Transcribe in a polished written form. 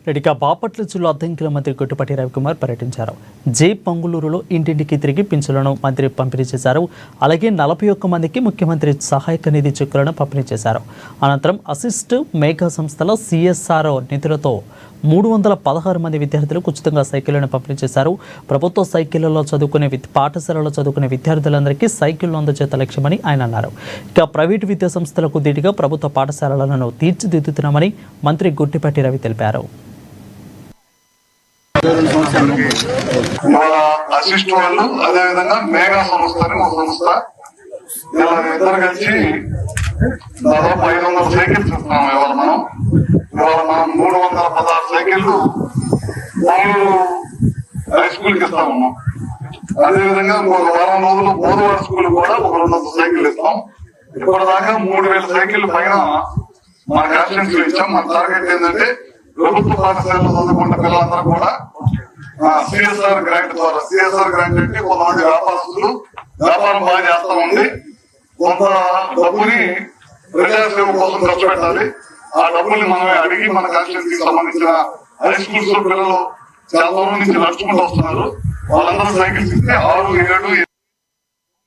రెడ్డిగా బాపట్ల జిల్లా అద్దంకిల మంత్రి గొట్టిపాటి రవికుమార్ పర్యటించారు. జే పంగులూరులో ఇంటింటికి తిరిగి పింఛన్లను మంత్రి పంపిణీ చేశారు. అలాగే 41 మందికి ముఖ్యమంత్రి సహాయక నిధి చెక్కులను పంపిణీ చేశారు. అనంతరం అసిస్ట్ మేఘా సంస్థల CSR నిధులతో 316 మంది విద్యార్థులకు ఉచితంగా సైకిళ్లను పంపిణీ చేశారు. ప్రభుత్వ సైకిళ్లలో చదువుకునే పాఠశాలలో చదువుకునే విద్యార్థులందరికీ సైకిళ్లు అందజేత లక్ష్యమని ఆయన అన్నారు. ఇక ప్రైవేటు విద్యా సంస్థలకు ధీటుగా ప్రభుత్వ పాఠశాలలను తీర్చిదిద్దుతున్నామని మంత్రి గొట్టిపాటి రవి తెలిపారు. అసిస్ట్ వాళ్ళు అదేవిధంగా మేఘా సంస్థ అని ఒక సంస్థ ఇలా ఇద్దరు కలిసి దాదాపు 500 సైకిల్స్ ఇస్తున్నాం. ఇవాళ మనం 316 సైకిళ్లు హై స్కూల్ కి ఇస్తా ఉన్నాం. అదేవిధంగా ఒక వారం రోజులు బోధవాడ స్కూల్ కూడా ఒక 200 సైకిల్ ఇస్తాం. ఇప్పటిదాకా 3000 సైకిల్ పైన మన కాన్స్టిట్యూన్సీ ఇచ్చాం. మన టార్గెట్ ఏంటంటే ప్రభుత్వ పాఠశాలలో చదువుకున్న పిల్లలందరూ కూడా CSR గ్రాంట్ ద్వారా, CSR గ్రాంట్ అంటే కొంతమంది వ్యాపారస్తులు వ్యాపారం బాగా చేస్తా ఉంది, కొంత డబ్బుని ప్రజాసేవ కోసం ఖర్చు పెట్టాలి. ఆ డబ్బుల్ని మనమే అడిగి మన కాన్స్టిట్యూన్సీకి సంబంధించిన హై స్కూల్స్ పిల్లలు చాలా దూరం నుంచి నడుచుకుంటూ వస్తున్నారు. వాళ్ళందరూ సైకిల్స్ ఇస్తే 6, 7